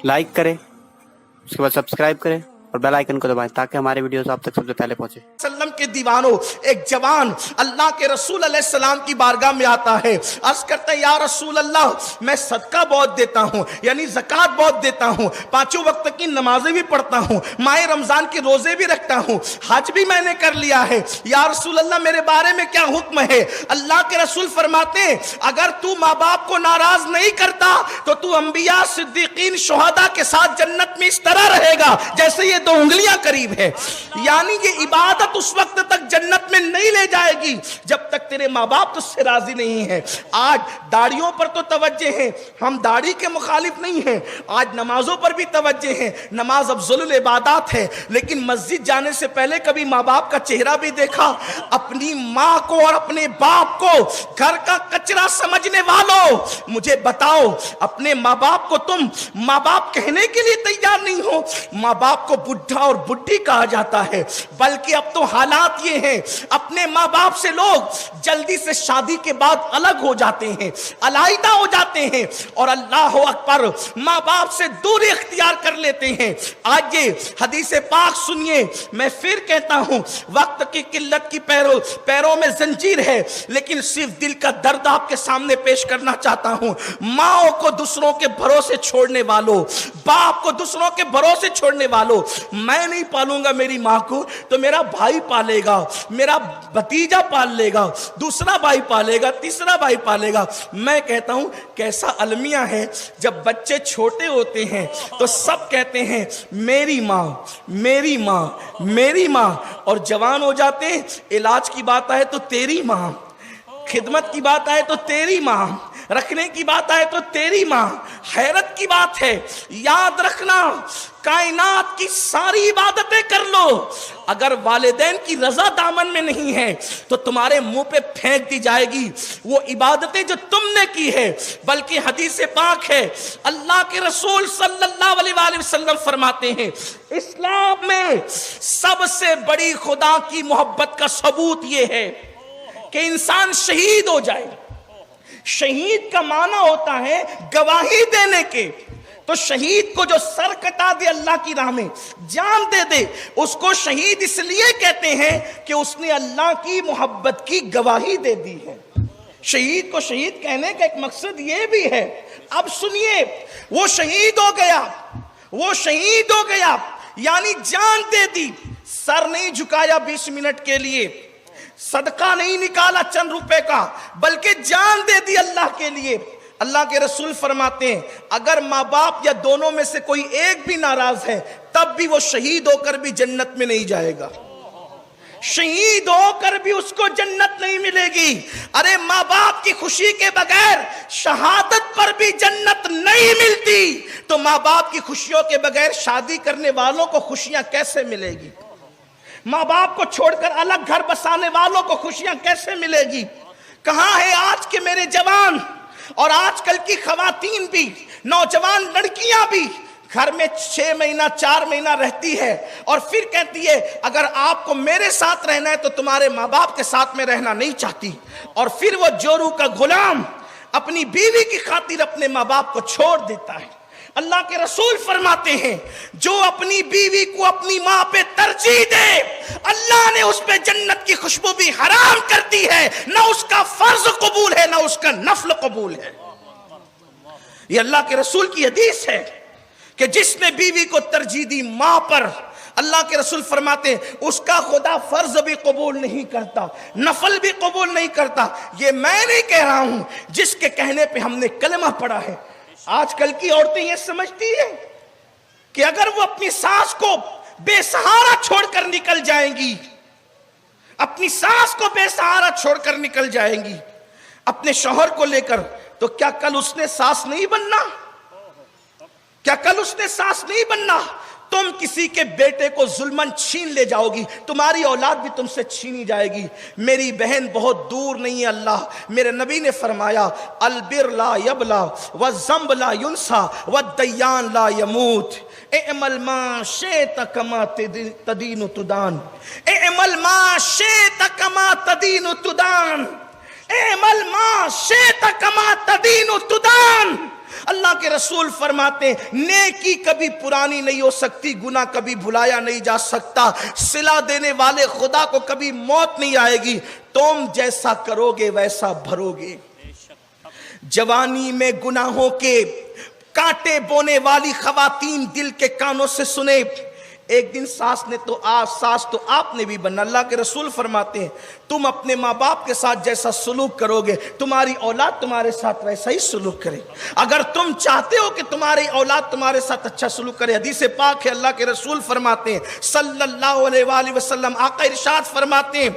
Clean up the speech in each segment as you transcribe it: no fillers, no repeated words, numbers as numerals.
Like करें, उसके बाद सब्सक्राइब करें और बेल आइकन को दबाएं ताकि हमारे वीडियोस आप तक सबसे पहले पहुंचे। सल्लम के दीवानों, एक जवान अल्लाह के रसूल अलैहिस्सलाम की बारगाह में आता है, अर्ज करता है या रसूल अल्लाह, मैं सदका बहुत देता हूँ, यानी ज़कात बहुत देता हूँ, पांचों वक्त की नमाजें भी पढ़ता हूँ, माह रमजान के रोजे भी रखता हूँ, हज भी मैंने कर लिया है, या रसूल अल्लाह मेरे बारे में क्या हुक्म है? अल्लाह के रसूल फरमाते हैं अगर तू माँ बाप को नाराज नहीं करता तो तू अंबिया, सिद्दीकीन, शुहदा के साथ जन्नत में इस तरह रहेगा जैसे ये 2 उंगलियां करीब है। यानी ये इबादत उस वक्त तक जन्नत में नहीं ले जाएगी जब तक तेरे माँ बाप तुझसे राजी नहीं है। आज दाढ़ियों पर तो तवज्जो है, हम दाढ़ी के मुखालिफ नहीं हैं, आज नमाजों पर भी तवज्जो है, नमाज अफजलुल इबादत है, लेकिन मस्जिद जाने से पहले कभी माँ बाप का चेहरा भी देखा? अपनी माँ को और अपने बाप को घर का कचरा समझने वालों, मुझे बताओ, अपने माँ बाप को तुम माँ बाप कहने के लिए तैयार नहीं हो। माँ बाप को बुढ़ा और बुढ़ी कहा जाता है, बल्कि अब तो हालात ये हैं, अपने माँ बाप से लोग जल्दी से शादी के बाद अलग हो जाते हैं, अलहदा हो जाते हैं और अल्लाह अकबर माँ बाप से दूरी इख्तियार कर लेते हैं। आज ये हदीस पाक सुनिए, मैं फिर कहता हूं, वक्त की किल्लत की पैरों में जंजीर है, लेकिन सिर्फ दिल का दर्द आपके सामने पेश करना चाहता हूं। माओ को दूसरों के भरोसे छोड़ने वालों, बाप को दूसरों के भरोसे छोड़ने वालों, मैं नहीं पालूंगा मेरी माँ को तो मेरा भाई पालेगा, मेरा भतीजा पाल लेगा, दूसरा भाई पालेगा, तीसरा भाई पालेगा। मैं कहता हूं कैसा अलमिया है, जब बच्चे छोटे होते हैं तो सब कहते हैं मेरी माँ, मेरी माँ, मेरी माँ, और जवान हो जाते हैं, इलाज की बात आए तो तेरी माँ, खिदमत की बात आए तो तेरी माँ, रखने की बात आए तो तेरी माँ। हैरत की बात है, याद रखना, कायनात की सारी इबादतें कर लो, अगर वालिदैन की रजा दामन में नहीं है तो तुम्हारे मुंह पे फेंक दी जाएगी वो इबादतें जो तुमने की है। बल्कि हदीस पाक है, अल्लाह के रसूल सल्लल्लाहु अलैहि वसल्लम फरमाते हैं, इस्लाम में सबसे बड़ी खुदा की मोहब्बत का सबूत ये है कि इंसान शहीद हो जाए। शहीद का माना होता है गवाही देने के, तो शहीद को जो सर कटा दे अल्लाह की राह में, जान दे दे, उसको शहीद इसलिए कहते हैं कि उसने अल्लाह की मोहब्बत की गवाही दे दी है। शहीद को शहीद कहने का एक मकसद ये भी है। अब सुनिए, वो शहीद हो गया, वो शहीद हो गया, यानी जान दे दी, सर नहीं झुकाया 20 मिनट के लिए, सदका नहीं निकाला चंद रुपए का, बल्कि जान दे दी अल्लाह के लिए। अल्लाह के रसूल फरमाते हैं अगर माँ बाप या दोनों में से कोई एक भी नाराज है तब भी वो शहीद होकर भी जन्नत में नहीं जाएगा, शहीद होकर भी उसको जन्नत नहीं मिलेगी। अरे माँ बाप की खुशी के बगैर शहादत पर भी जन्नत नहीं मिलती, तो माँ बाप की खुशियों के बगैर शादी करने वालों को खुशियां कैसे मिलेगी? माँ बाप को छोड़कर अलग घर बसाने वालों को खुशियां कैसे मिलेगी? कहां है आज के मेरे जवान और आजकल की खवातीन भी, नौजवान लड़कियां भी घर में 6 महीना 4 महीना रहती है और फिर कहती है अगर आपको मेरे साथ रहना है तो तुम्हारे माँ बाप के साथ में रहना नहीं चाहती, और फिर वो जोरू का गुलाम अपनी बीवी की खातिर अपने माँ बाप को छोड़ देता है। अल्लाह के रसूल फरमाते हैं जो अपनी बीवी को अपनी माँ पे तरजीह दे, अल्लाह ने उस पे जन्नत की खुशबू भी हराम कर दी है, ना उसका फर्ज कबूल है ना उसका नफल कबूल है। ये अल्लाह के रसूल की हदीस है कि जिसने बीवी को तरजीह दी माँ पर, अल्लाह के रसूल फरमाते हैं उसका खुदा फर्ज भी कबूल नहीं करता, नफल भी कबूल नहीं करता। ये मैं नहीं कह रहा हूं, जिसके कहने पे हमने कलमा पढ़ा है। आजकल की औरतें ये समझती है कि अगर वो अपनी सास को बेसहारा छोड़कर निकल जाएंगी, अपनी सास को बेसहारा छोड़कर निकल जाएंगी अपने शौहर को लेकर, तो क्या कल उसने सास नहीं बनना? क्या कल उसने सास नहीं बनना? तुम किसी के बेटे को जुल्मन छीन ले जाओगी, तुम्हारी औलाद भी तुमसे छीनी जाएगी। मेरी बहन बहुत दूर नहीं है अल्लाह, मेरे नबी ने फरमाया अलबिर ला यबला व ज़ंब ला युनसा व दय्यान ला यमूत। एअमल मा शेत कमा तदीनु तुदान, एअमल मा शेत कमा तदीनु तुदान, एअमल मा शेत कमा तदीनु तुदान। اللہ کے رسول فرماتے ہیں نیکی کبھی پرانی نہیں ہو سکتی، گناہ کبھی بھلایا نہیں جا سکتا، صلہ دینے والے خدا کو کبھی موت نہیں آئے گی، تم جیسا کرو گے ویسا بھرو گے۔ جوانی میں گناہوں کے کانٹے بونے والی خواتین دل کے کانوں سے سنے، ایک دن ساس تو آپ نے بھی بننا۔ اللہ کے رسول فرماتے ہیں تم اپنے ماں باپ کے ساتھ جیسا سلوک کرو گے تمہاری اولاد تمہارے ساتھ ویسا ہی سلوک کرے۔ اگر تم چاہتے ہو کہ تمہاری اولاد تمہارے ساتھ اچھا سلوک کرے، حدیث پاک ہے، اللہ کے رسول فرماتے ہیں صلی اللہ علیہ وآلہ وسلم، آقا ارشاد فرماتے ہیں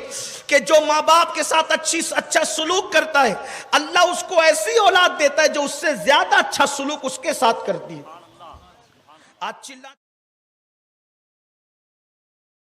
کہ جو ماں باپ کے ساتھ اچھا سلوک کرتا ہے اللہ اس کو ایسی اولاد دیتا ہے جو اس سے زیادہ اچھا سلوک اس کے ساتھ کرتی ہے۔ آج چلا